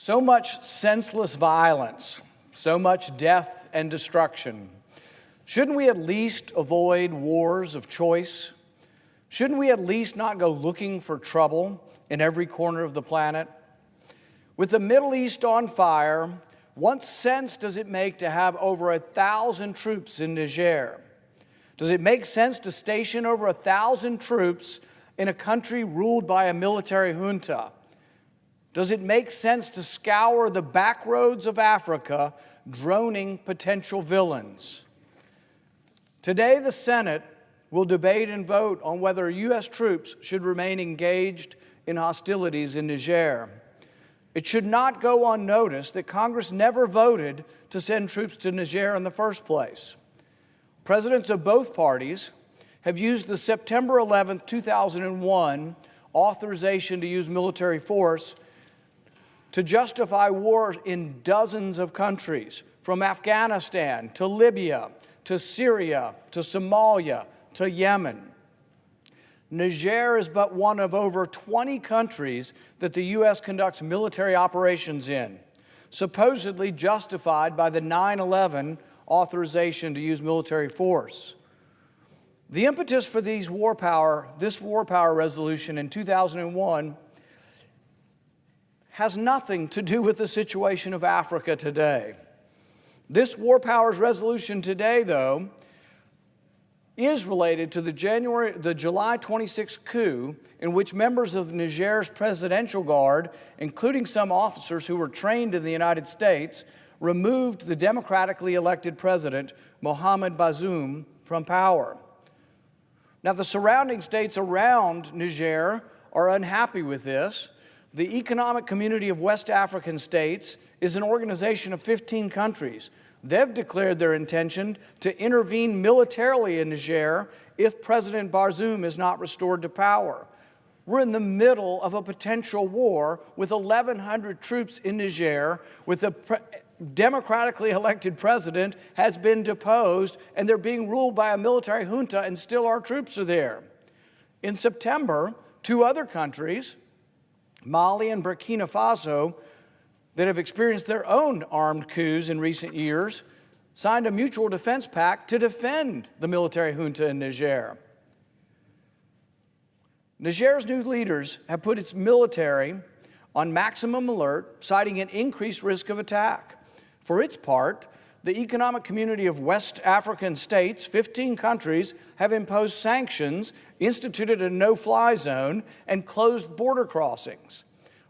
So much senseless violence, so much death and destruction. Shouldn't we at least avoid wars of choice? Shouldn't we at least not go looking for trouble in every corner of the planet? With the Middle East on fire, what sense does it make to have over 1,000 troops in Niger? Does it make sense to station over 1,000 troops in a country ruled by a military junta? Does it make sense to scour the back roads of Africa, droning potential villains? Today, the Senate will debate and vote on whether U.S. troops should remain engaged in hostilities in Niger. It should not go unnoticed that Congress never voted to send troops to Niger in the first place. Presidents of both parties have used the September 11, 2001 authorization to use military force to justify war in dozens of countries, from Afghanistan to Libya to Syria to Somalia to Yemen. Niger is but one of over 20 countries that the U.S. conducts military operations in, supposedly justified by the 9/11 authorization to use military force. The impetus for this war power resolution in 2001 has nothing to do with the situation of Africa today. This war powers resolution today, though, is related to the July 26 coup in which members of Niger's presidential guard, including some officers who were trained in the United States, removed the democratically elected president, Mohamed Bazoum, from power. Now, the surrounding states around Niger are unhappy with this. The Economic Community of West African States is an organization of 15 countries. They've declared their intention to intervene militarily in Niger if President Bazoum is not restored to power. We're in the middle of a potential war with 1,100 troops in Niger, with the democratically elected president has been deposed, and they're being ruled by a military junta, and still our troops are there. In September, two other countries, Mali and Burkina Faso, that have experienced their own armed coups in recent years, signed a mutual defense pact to defend the military junta in Niger. Niger's new leaders have put its military on maximum alert, citing an increased risk of attack. For its part, the Economic Community of West African States, 15 countries, have imposed sanctions, instituted a no-fly zone, and closed border crossings.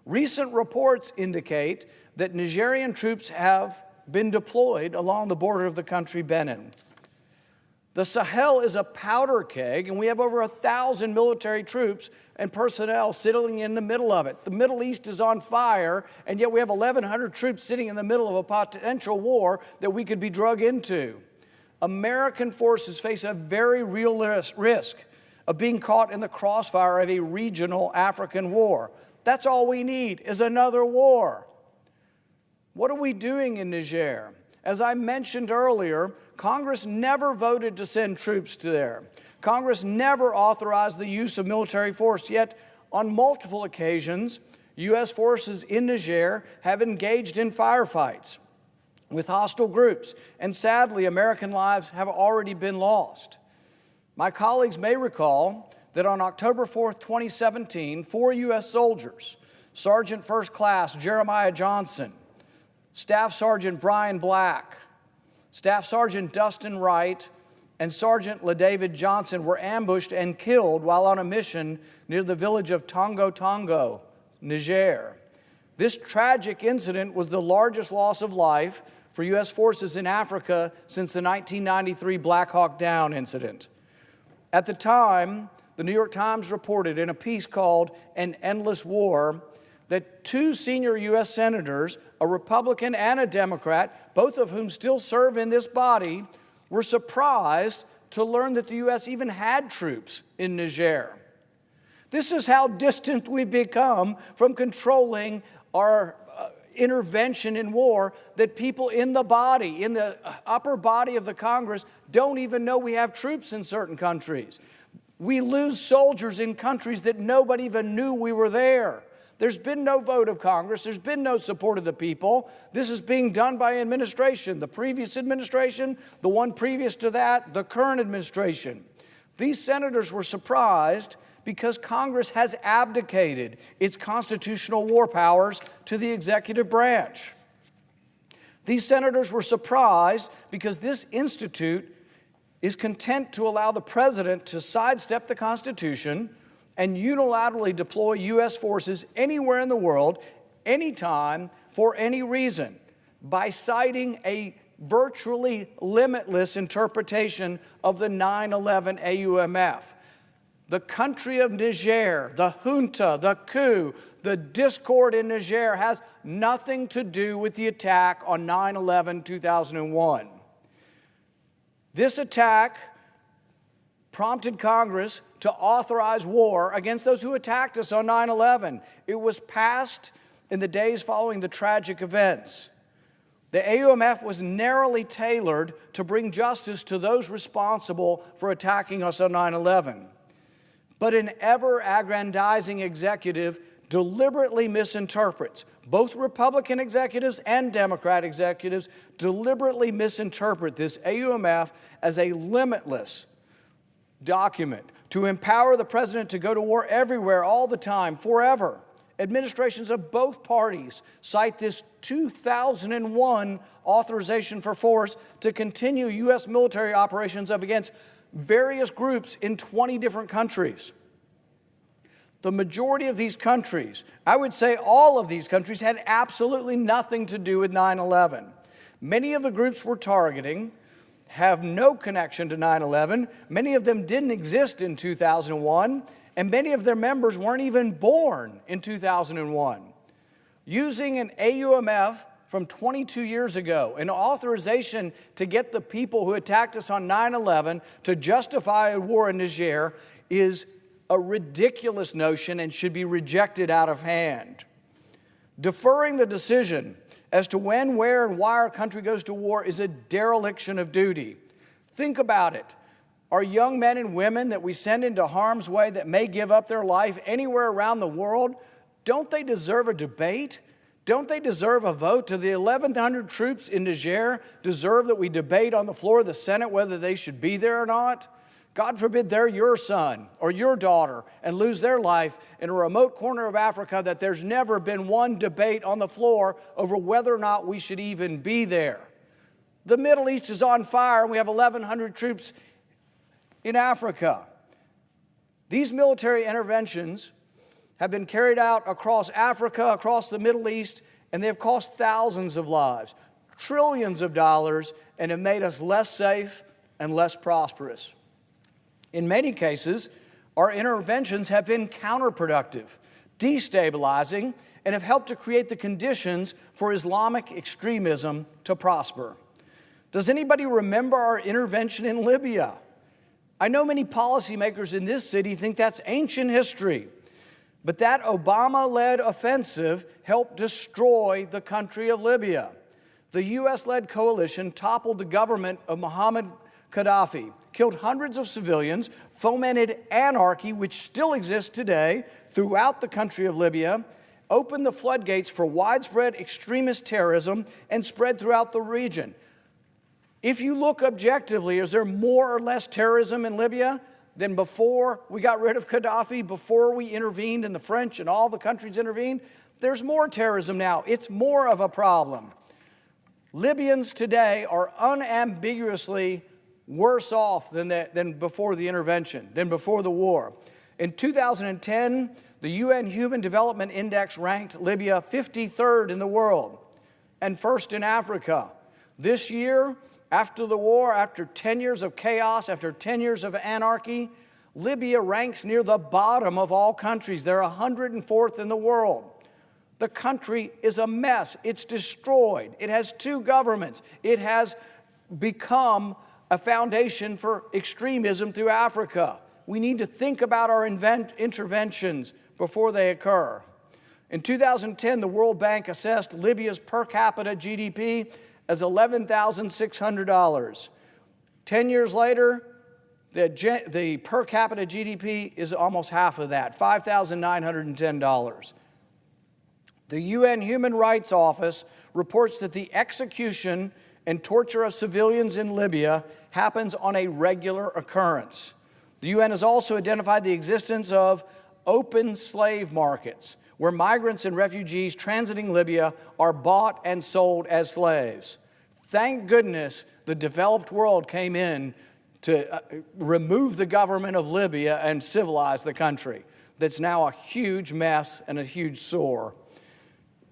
Recent reports indicate that Nigerian troops have been deployed along the border of the country, Benin. The Sahel is a powder keg, and we have over 1,000 military troops and personnel sitting in the middle of it. The Middle East is on fire, and yet we have 1,100 troops sitting in the middle of a potential war that we could be drug into. American forces face a very real risk of being caught in the crossfire of a regional African war. That's all we need is another war. What are we doing in Niger? As I mentioned earlier, Congress never voted to send troops to there. Congress never authorized the use of military force, yet on multiple occasions, U.S. forces in Niger have engaged in firefights with hostile groups, and sadly, American lives have already been lost. My colleagues may recall that on October 4th, 2017, 4 U.S. soldiers, Sergeant First Class Jeremiah Johnson, Staff Sergeant Brian Black, Staff Sergeant Dustin Wright, and Sergeant LaDavid Johnson were ambushed and killed while on a mission near the village of Tongo Tongo, Niger. This tragic incident was the largest loss of life for U.S. forces in Africa since the 1993 Black Hawk Down incident. At the time, the New York Times reported in a piece called An Endless War that 2 senior U.S. senators, a Republican and a Democrat, both of whom still serve in this body, were surprised to learn that the U.S. even had troops in Niger. This is how distant we've become from controlling our intervention in war, that people in the body, in the upper body of the Congress, don't even know we have troops in certain countries. We lose soldiers in countries that nobody even knew we were there. There's been no vote of Congress. There's been no support of the people. This is being done by administration, the previous administration, the one previous to that, the current administration. These senators were surprised because Congress has abdicated its constitutional war powers to the executive branch. These senators were surprised because this institute is content to allow the president to sidestep the Constitution and unilaterally deploy U.S. forces anywhere in the world, anytime, for any reason, by citing a virtually limitless interpretation of the 9/11 AUMF. The country of Niger, the junta, the coup, the discord in Niger has nothing to do with the attack on 9/11/2001. This attack prompted Congress to authorize war against those who attacked us on 9/11. It was passed in the days following the tragic events. The AUMF was narrowly tailored to bring justice to those responsible for attacking us on 9/11. But an ever-aggrandizing executive deliberately misinterprets. Both Republican executives and Democrat executives deliberately misinterpret this AUMF as a limitless document to empower the president to go to war everywhere, all the time, forever. Administrations of both parties cite this 2001 authorization for force to continue U.S. military operations up against various groups in 20 different countries. The majority of these countries, I would say all of these countries, had absolutely nothing to do with 9/11. Many of the groups we're targeting have no connection to 9/11. Many of them didn't exist in 2001, and many of their members weren't even born in 2001. Using an AUMF from 22 years ago, an authorization to get the people who attacked us on 9/11 to justify a war in Niger is a ridiculous notion and should be rejected out of hand. Deferring the decision as to when, where, and why our country goes to war is a dereliction of duty. Think about it. Our young men and women that we send into harm's way that may give up their life anywhere around the world, don't they deserve a debate? Don't they deserve a vote? Do the 1,100 troops in Niger deserve that we debate on the floor of the Senate whether they should be there or not? God forbid they're your son or your daughter and lose their life in a remote corner of Africa, that there's never been one debate on the floor over whether or not we should even be there. The Middle East is on fire and we have 1,100 troops in Africa. These military interventions have been carried out across Africa, across the Middle East, and they have cost thousands of lives, trillions of dollars, and have made us less safe and less prosperous. In many cases, our interventions have been counterproductive, destabilizing, and have helped to create the conditions for Islamic extremism to prosper. Does anybody remember our intervention in Libya? I know many policymakers in this city think that's ancient history, but that Obama-led offensive helped destroy the country of Libya. The U.S.-led coalition toppled the government of Muammar Gaddafi, killed hundreds of civilians, fomented anarchy, which still exists today throughout the country of Libya, opened the floodgates for widespread extremist terrorism, and spread throughout the region. If you look objectively, is there more or less terrorism in Libya than before we got rid of Gaddafi, before we intervened and the French and all the countries intervened? There's more terrorism now. It's more of a problem. Libyans today are unambiguously worse off than before the intervention, than before the war. In 2010, the UN Human Development Index ranked Libya 53rd in the world and first in Africa. This year, after the war, after 10 years of chaos, after 10 years of anarchy, Libya ranks near the bottom of all countries. They're 104th in the world. The country is a mess. It's destroyed. It has two governments. It has become a foundation for extremism through Africa. We need to think about our interventions before they occur. In 2010, the World Bank assessed Libya's per capita GDP as $11,600. 10 years later, the per capita GDP is almost half of that, $5,910. The UN Human Rights Office reports that the execution and torture of civilians in Libya happens on a regular occurrence. The UN has also identified the existence of open slave markets, where migrants and refugees transiting Libya are bought and sold as slaves. Thank goodness the developed world came in to remove the government of Libya and civilize the country. That's now a huge mess and a huge sore.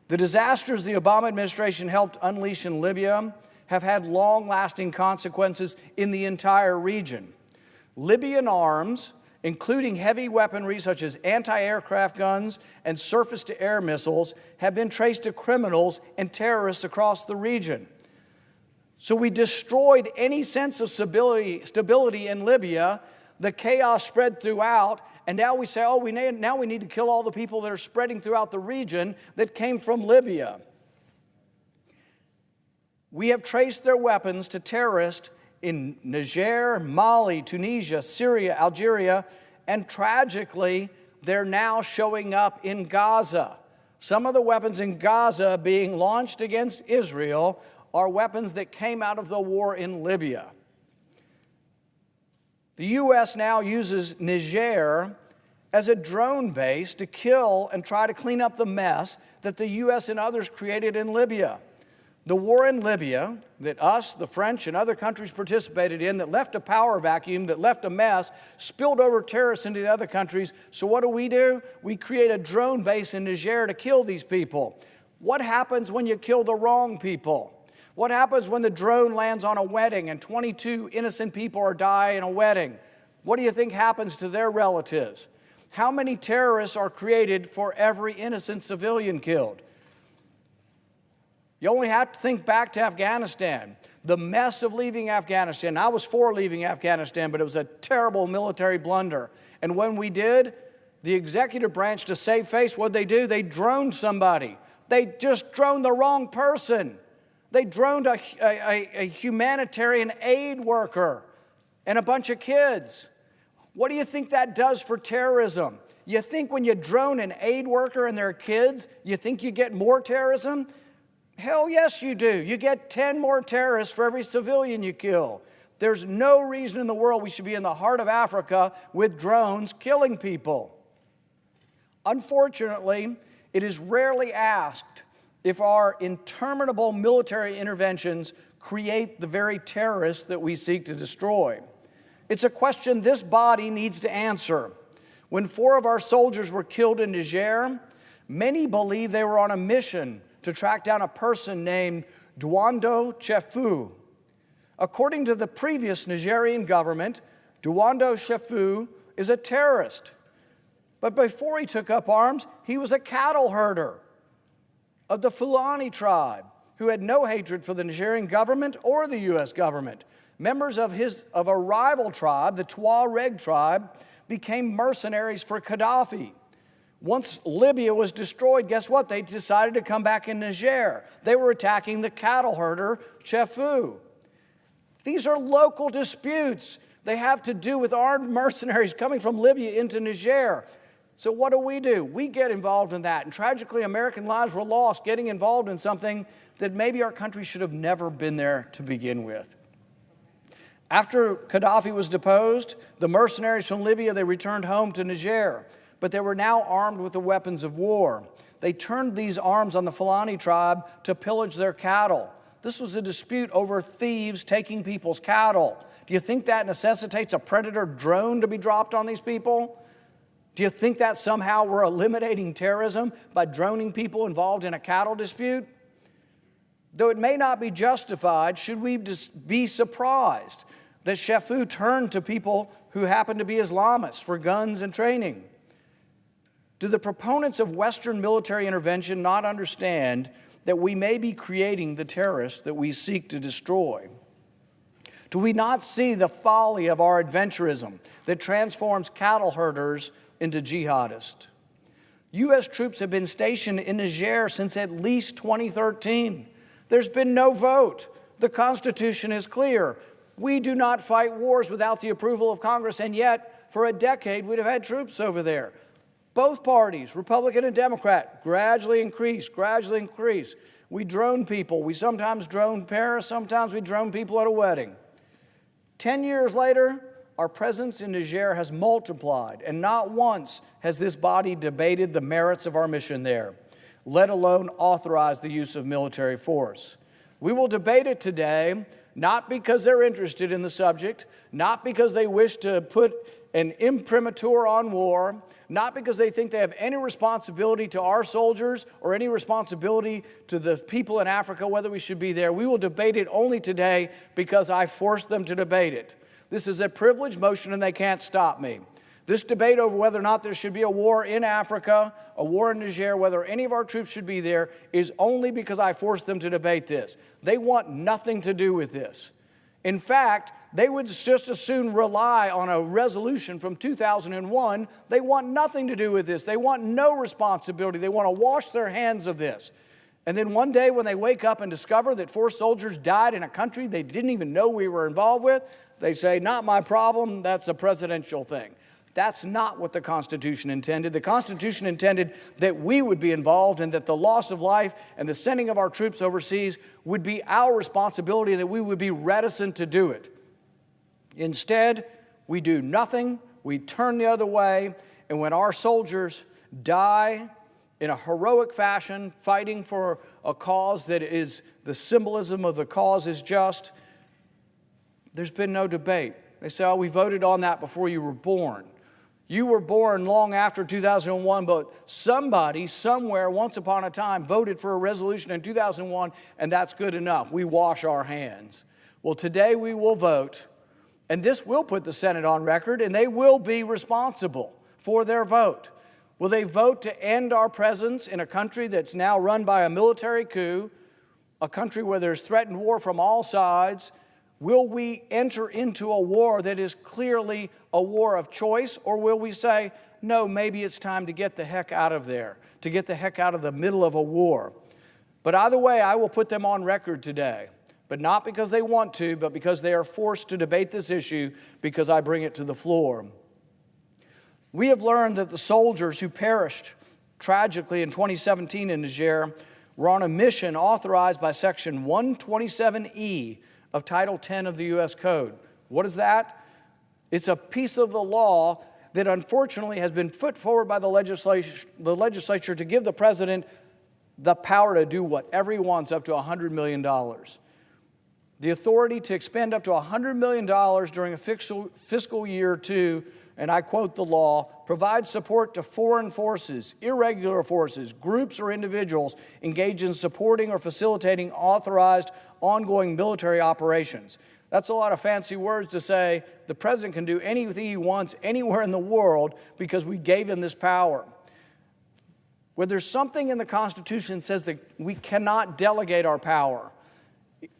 The disasters the Obama administration helped unleash in Libya have had long-lasting consequences in the entire region. Libyan arms, including heavy weaponry such as anti-aircraft guns and surface-to-air missiles, have been traced to criminals and terrorists across the region. So we destroyed any sense of stability in Libya. The chaos spread throughout, and now we say, oh, now we need to kill all the people that are spreading throughout the region that came from Libya. We have traced their weapons to terrorists in Niger, Mali, Tunisia, Syria, Algeria, and tragically, they're now showing up in Gaza. Some of the weapons in Gaza being launched against Israel are weapons that came out of the war in Libya. The U.S. now uses Niger as a drone base to kill and try to clean up the mess that the U.S. and others created in Libya. The war in Libya that us, the French, and other countries participated in that left a power vacuum, that left a mess, spilled over terrorists into the other countries. So what do? We create a drone base in Niger to kill these people. What happens when you kill the wrong people? What happens when the drone lands on a wedding and 22 innocent people die in a wedding? What do you think happens to their relatives? How many terrorists are created for every innocent civilian killed? You only have to think back to Afghanistan, the mess of leaving Afghanistan. I was for leaving Afghanistan, but it was a terrible military blunder. And when we did, the executive branch, to save face, what did they do? They droned somebody. They just droned the wrong person. They droned a humanitarian aid worker and a bunch of kids. What do you think that does for terrorism? You think when you drone an aid worker and their kids, you think you get more terrorism? Hell yes, you do. You get 10 more terrorists for every civilian you kill. There's no reason in the world we should be in the heart of Africa with drones killing people. Unfortunately, it is rarely asked if our interminable military interventions create the very terrorists that we seek to destroy. It's a question this body needs to answer. When 4 of our soldiers were killed in Niger, many believe they were on a mission to track down a person named Douando Chefu. According to the previous Nigerian government, Douando Chefu is a terrorist. But before he took up arms, he was a cattle herder of the Fulani tribe who had no hatred for the Nigerian government or the U.S. government. Members of a rival tribe, the Tuareg tribe, became mercenaries for Gaddafi. Once Libya was destroyed, guess what? They decided to come back in Niger. They were attacking the cattle herder, Chefu. These are local disputes. They have to do with armed mercenaries coming from Libya into Niger. So what do? We get involved in that. And tragically, American lives were lost getting involved in something that maybe our country should have never been there to begin with. After Gaddafi was deposed, the mercenaries from Libya, they returned home to Niger. But they were now armed with the weapons of war. They turned these arms on the Fulani tribe to pillage their cattle. This was a dispute over thieves taking people's cattle. Do you think that necessitates a predator drone to be dropped on these people? Do you think that somehow we're eliminating terrorism by droning people involved in a cattle dispute? Though it may not be justified, should we be surprised that Chefu turned to people who happen to be Islamists for guns and training? Do the proponents of Western military intervention not understand that we may be creating the terrorists that we seek to destroy? Do we not see the folly of our adventurism that transforms cattle herders into jihadists? U.S. troops have been stationed in Niger since at least 2013. There's been no vote. The Constitution is clear. We do not fight wars without the approval of Congress, and yet, for a decade, we'd have had troops over there. Both parties, Republican and Democrat, gradually increase, gradually increase. We drone people. We sometimes drone Paris, sometimes we drone people at a wedding. 10 years later, our presence in Niger has multiplied, and not once has this body debated the merits of our mission there, let alone authorized the use of military force. We will debate it today, not because they're interested in the subject, not because they wish to put an imprimatur on war, not because they think they have any responsibility to our soldiers or any responsibility to the people in Africa, whether we should be there. We will debate it only today because I forced them to debate it. This is a privileged motion and they can't stop me. This debate over whether or not there should be a war in Africa, a war in Niger, whether any of our troops should be there, is only because I forced them to debate this. They want nothing to do with this. In fact, they would just as soon rely on a resolution from 2001. They want nothing to do with this. They want no responsibility. They want to wash their hands of this. And then one day when they wake up and discover that 4 soldiers died in a country they didn't even know we were involved with, they say, not my problem, that's a presidential thing. That's not what the Constitution intended. The Constitution intended that we would be involved and that the loss of life and the sending of our troops overseas would be our responsibility and that we would be reticent to do it. Instead, we do nothing, we turn the other way, and when our soldiers die in a heroic fashion, fighting for a cause that is, the symbolism of the cause is just, there's been no debate. They say, oh, we voted on that before you were born. You were born long after 2001, but somebody, somewhere, once upon a time, voted for a resolution in 2001, and that's good enough. We wash our hands. Well, today we will vote, and this will put the Senate on record, and they will be responsible for their vote. Will they vote to end our presence in a country that's now run by a military coup, a country where there's threatened war from all sides? Will we enter into a war that is clearly a war of choice, or will we say, no, maybe it's time to get the heck out of there, to get the heck out of the middle of a war? But either way, I will put them on record today, but not because they want to, but because they are forced to debate this issue because I bring it to the floor. We have learned that the soldiers who perished tragically in 2017 in Niger were on a mission authorized by Section 127E of Title 10 of the U.S. Code. What is that? It's a piece of the law that unfortunately has been put forward by the legislature to give the president the power to do whatever he wants up to $100 million. The authority to expend up to $100 million during a fiscal year or two, and I quote the law, provides support to foreign forces, irregular forces, groups or individuals engaged in supporting or facilitating authorized ongoing military operations. That's a lot of fancy words to say the president can do anything he wants anywhere in the world because we gave him this power. Where there's something in the Constitution that says that we cannot delegate our power.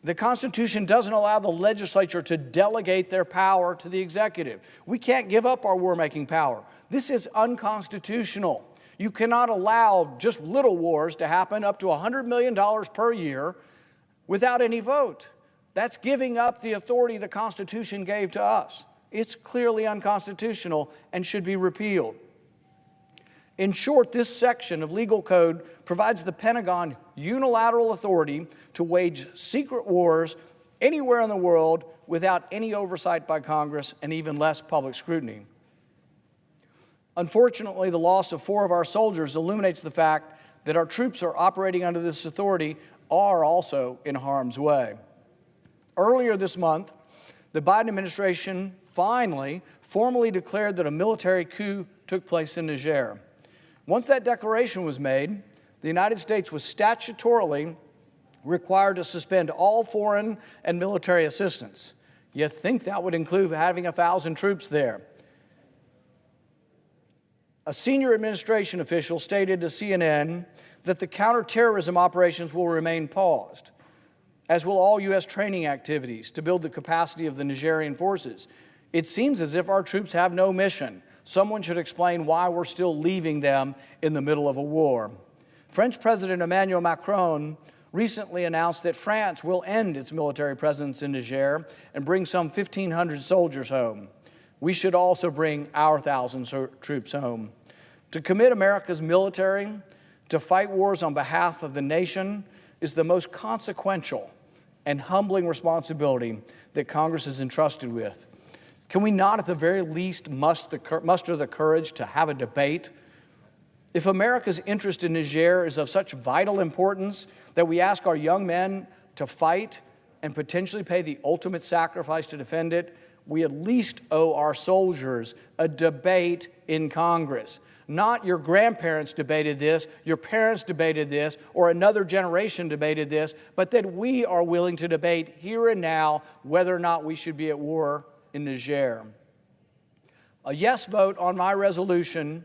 The Constitution doesn't allow the legislature to delegate their power to the executive. We can't give up our war-making power. This is unconstitutional. You cannot allow just little wars to happen up to $100 million per year without any vote. That's giving up the authority the Constitution gave to us. It's clearly unconstitutional and should be repealed. In short, this section of legal code provides the Pentagon unilateral authority to wage secret wars anywhere in the world without any oversight by Congress and even less public scrutiny. Unfortunately, the loss of 4 of our soldiers illuminates the fact that our troops are operating under this authority are also in harm's way. Earlier this month, the Biden administration finally formally declared that a military coup took place in Niger. Once that declaration was made, the United States was statutorily required to suspend all foreign and military assistance. You'd think that would include having 1,000 troops there. A senior administration official stated to CNN that the counterterrorism operations will remain paused, as will all U.S. training activities to build the capacity of the Nigerian forces. It seems as if our troops have no mission. Someone should explain why we're still leaving them in the middle of a war. French President Emmanuel Macron recently announced that France will end its military presence in Niger and bring some 1,500 soldiers home. We should also bring our 1,000 troops home. To commit America's military to fight wars on behalf of the nation is the most consequential and humbling responsibility that Congress is entrusted with. Can we not, at the very least, muster the courage to have a debate? If America's interest in Niger is of such vital importance that we ask our young men to fight and potentially pay the ultimate sacrifice to defend it, we at least owe our soldiers a debate in Congress. Not your grandparents debated this, your parents debated this, or another generation debated this, but that we are willing to debate here and now whether or not we should be at war in Niger. A yes vote on my resolution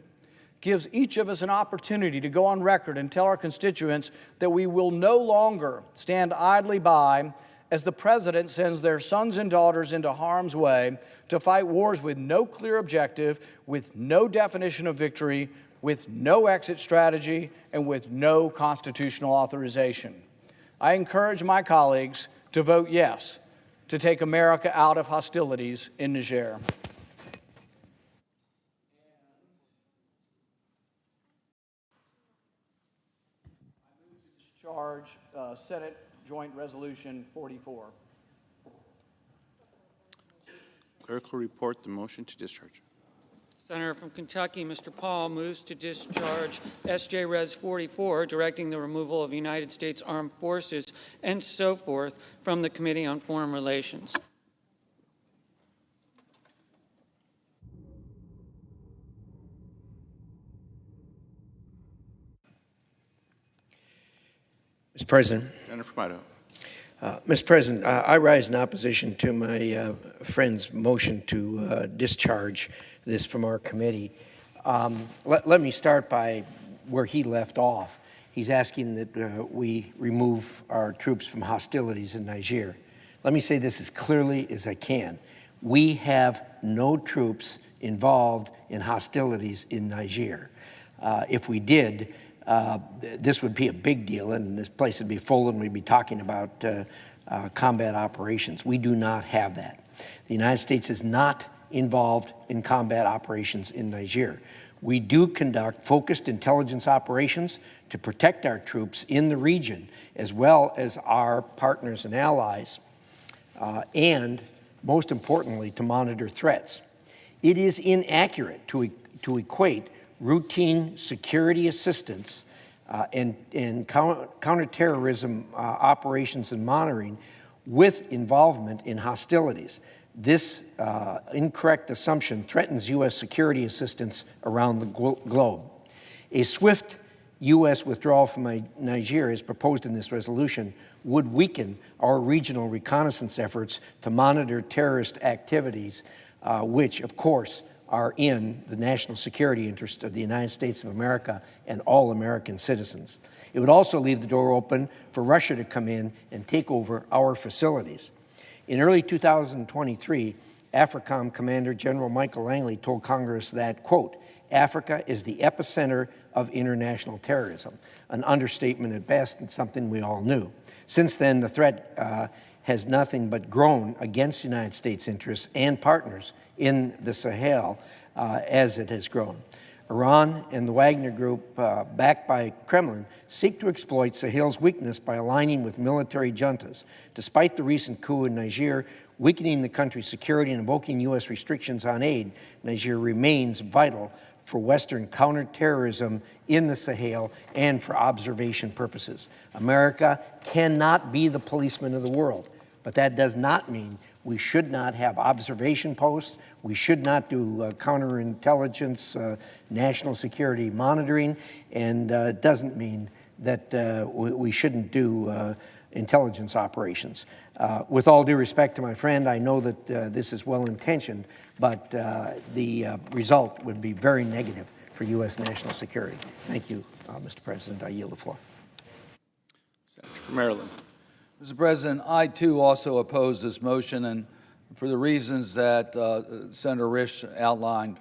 gives each of us an opportunity to go on record and tell our constituents that we will no longer stand idly by as the President sends their sons and daughters into harm's way to fight wars with no clear objective, with no definition of victory, with no exit strategy, and with no constitutional authorization. I encourage my colleagues to vote yes to take America out of hostilities in Niger. Discharge Senate Joint Resolution 44. Clerk will report the motion to discharge. Senator from Kentucky, Mr. Paul, moves to discharge S.J. Res. 44, directing the removal of United States Armed Forces and so forth from the Committee on Foreign Relations. Mr. President. Senator from Idaho. Mr. President, I rise in opposition to my friend's motion to discharge this from our committee. Let me start by where he left off. He's asking that we remove our troops from hostilities in Niger. Let me say this as clearly as I can. We have no troops involved in hostilities in Niger. If we did, this would be a big deal, and this place would be full, and we'd be talking about combat operations. We do not have that. The United States is not involved in combat operations in Niger. We do conduct focused intelligence operations to protect our troops in the region, as well as our partners and allies, and most importantly, to monitor threats. It is inaccurate to equate routine security assistance and counterterrorism operations and monitoring with involvement in hostilities. This incorrect assumption threatens U.S. security assistance around the globe. A swift U.S. withdrawal from Niger, as proposed in this resolution, would weaken our regional reconnaissance efforts to monitor terrorist activities, which, of course, are in the national security interest of the United States of America and all American citizens. It would also leave the door open for Russia to come in and take over our facilities. In early 2023, AFRICOM Commander General Michael Langley told Congress that, quote, Africa is the epicenter of international terrorism, an understatement at best and something we all knew. Since then, the threat has nothing but grown against the United States interests and partners in the Sahel as it has grown. Iran and the Wagner Group, backed by Kremlin, seek to exploit Sahel's weakness by aligning with military juntas. Despite the recent coup in Niger, weakening the country's security and invoking U.S. restrictions on aid, Niger remains vital for Western counterterrorism in the Sahel and for observation purposes. America cannot be the policeman of the world, but that does not mean we should not have observation posts. We should not do counterintelligence, national security monitoring, and it doesn't mean that we shouldn't do intelligence operations. With all due respect to my friend, I know that this is well-intentioned, but the result would be very negative for U.S. national security. Thank you, Mr. President. I yield the floor. Senator from Maryland. Mr. President, I too also oppose this motion, and for the reasons that Senator Risch outlined.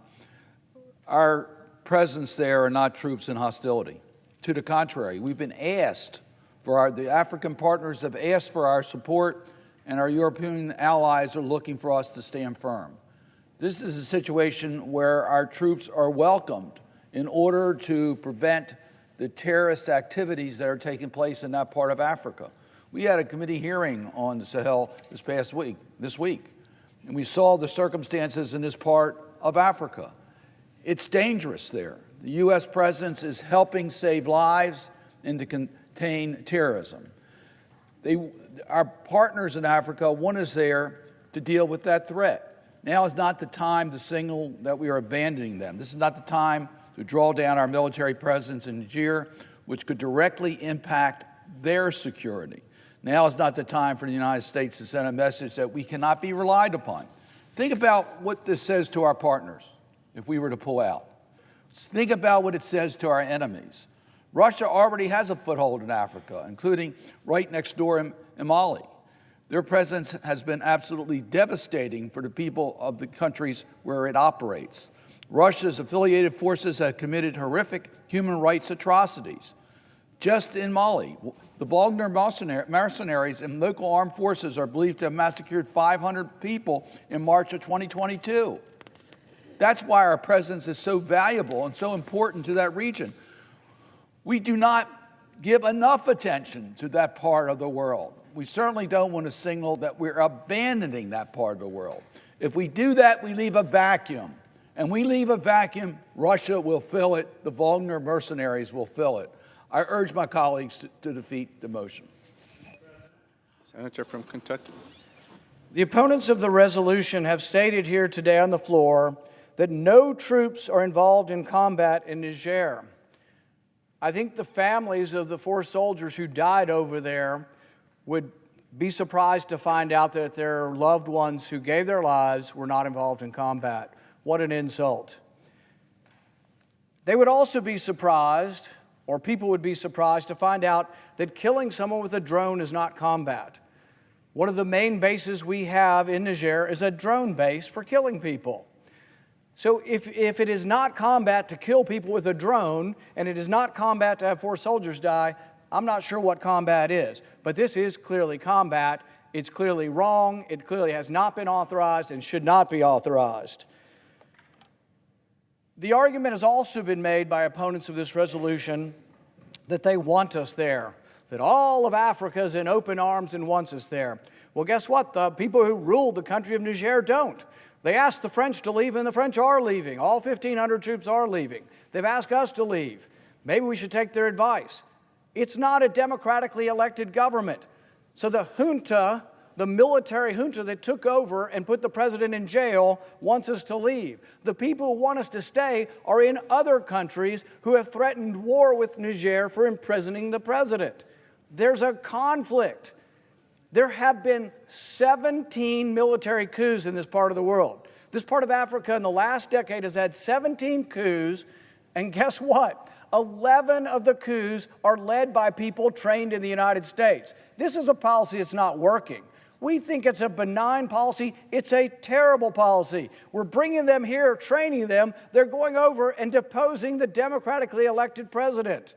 Our presence there are not troops in hostility. To the contrary, we've been asked for the African partners have asked for our support, and our European allies are looking for us to stand firm. This is a situation where our troops are welcomed in order to prevent the terrorist activities that are taking place in that part of Africa. We had a committee hearing on the Sahel this week, and we saw the circumstances in this part of Africa. It's dangerous there. The U.S. presence is helping save lives and to contain terrorism. Our partners in Africa want us there to deal with that threat. Now is not the time to signal that we are abandoning them. This is not the time to draw down our military presence in Niger, which could directly impact their security. Now is not the time for the United States to send a message that we cannot be relied upon. Think about what this says to our partners if we were to pull out. Think about what it says to our enemies. Russia already has a foothold in Africa, including right next door in Mali. Their presence has been absolutely devastating for the people of the countries where it operates. Russia's affiliated forces have committed horrific human rights atrocities. Just in Mali, the Wagner mercenaries and local armed forces are believed to have massacred 500 people in March of 2022. That's why our presence is so valuable and so important to that region. We do not give enough attention to that part of the world. We certainly don't want to signal that we're abandoning that part of the world. If we do that, we leave a vacuum. And we leave a vacuum, Russia will fill it, the Wagner mercenaries will fill it. I urge my colleagues to defeat the motion. Senator from Kentucky. The opponents of the resolution have stated here today on the floor that no troops are involved in combat in Niger. I think the families of the 4 soldiers who died over there would be surprised to find out that their loved ones who gave their lives were not involved in combat. What an insult. They would also be surprised, or people would be surprised to find out that killing someone with a drone is not combat. One of the main bases we have in Niger is a drone base for killing people. So if it is not combat to kill people with a drone, and it is not combat to have 4 soldiers die, I'm not sure what combat is. But this is clearly combat. It's clearly wrong. It clearly has not been authorized and should not be authorized. The argument has also been made by opponents of this resolution that they want us there, that all of Africa is in open arms and wants us there. Well, guess what? The people who ruled the country of Niger don't. They asked the French to leave, and the French are leaving. All 1,500 troops are leaving. They've asked us to leave. Maybe we should take their advice. It's not a democratically elected government. So the junta, the military junta that took over and put the president in jail, wants us to leave. The people who want us to stay are in other countries who have threatened war with Niger for imprisoning the president. There's a conflict. There have been 17 military coups in this part of the world. This part of Africa in the last decade has had 17 coups, and guess what? 11 of the coups are led by people trained in the United States. This is a policy that's not working. We think it's a benign policy. It's a terrible policy. We're bringing them here, training them. They're going over and deposing the democratically elected president.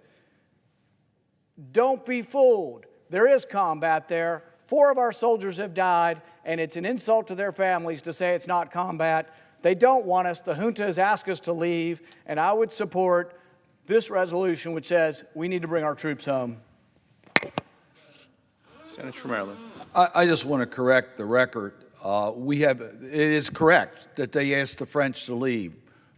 Don't be fooled. There is combat there. 4 of our soldiers have died, and it's an insult to their families to say it's not combat. They don't want us. The junta has asked us to leave, and I would support this resolution which says we need to bring our troops home. Senator from Maryland. I just want to correct the record. It is correct that they asked the French to leave,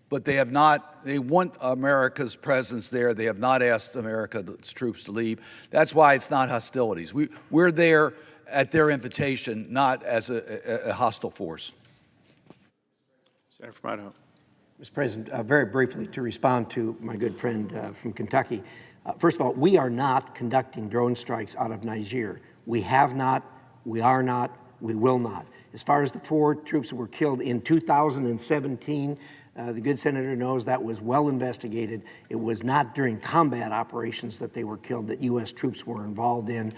but they have not. They want America's presence there. They have not asked America's troops to leave. That's why it's not hostilities. We're there at their invitation, not as a hostile force. Senator from Idaho. Mr. President, very briefly to respond to my good friend from Kentucky. First of all, we are not conducting drone strikes out of Niger. We have not, we are not, we will not. As far as the 4 troops that were killed in 2017, the good senator knows that was well investigated. It was not during combat operations that they were killed, that U.S. troops were involved in.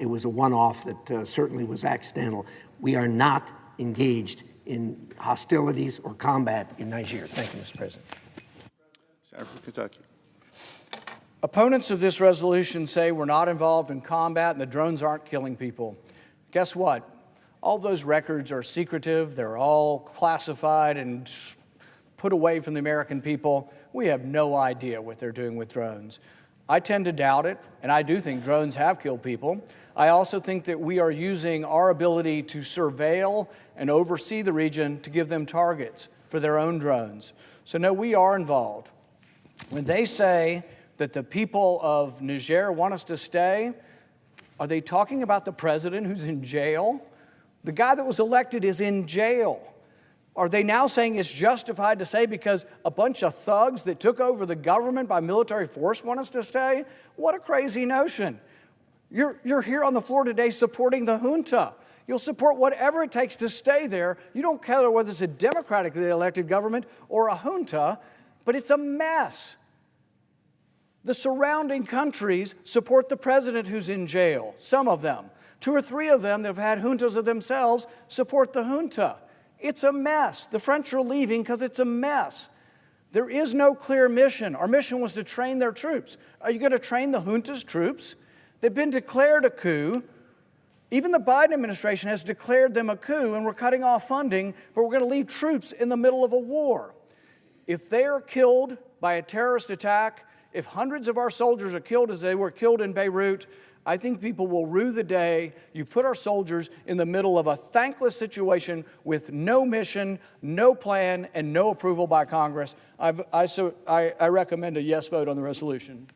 It was a one-off that certainly was accidental. We are not engaged in hostilities or combat in Niger. Thank you, Mr. President. Senator from Kentucky. Opponents of this resolution say we're not involved in combat and the drones aren't killing people. Guess what? All those records are secretive. They're all classified and put away from the American people. we have no idea what they're doing with drones. I tend to doubt it, and I do think drones have killed people. I also think that we are using our ability to surveil and oversee the region to give them targets for their own drones. So no, we are involved. When they say that the people of Niger want us to stay, are they talking about the president who's in jail? The guy that was elected is in jail. Are they now saying it's justified to say because a bunch of thugs that took over the government by military force want us to stay? What a crazy notion. You're here on the floor today supporting the junta. You'll support whatever it takes to stay there. You don't care whether it's a democratically elected government or a junta, but it's a mess. The surrounding countries support the president who's in jail, some of them. 2 or 3 of them that have had juntas of themselves support the junta. It's a mess. The French are leaving because it's a mess. There is no clear mission. Our mission was to train their troops. Are you going to train the junta's troops? They've been declared a coup. Even the Biden administration has declared them a coup, and we're cutting off funding, but we're going to leave troops in the middle of a war. If they are killed by a terrorist attack, if hundreds of our soldiers are killed as they were killed in Beirut, I think people will rue the day you put our soldiers in the middle of a thankless situation with no mission, no plan, and no approval by Congress. I recommend a yes vote on the resolution.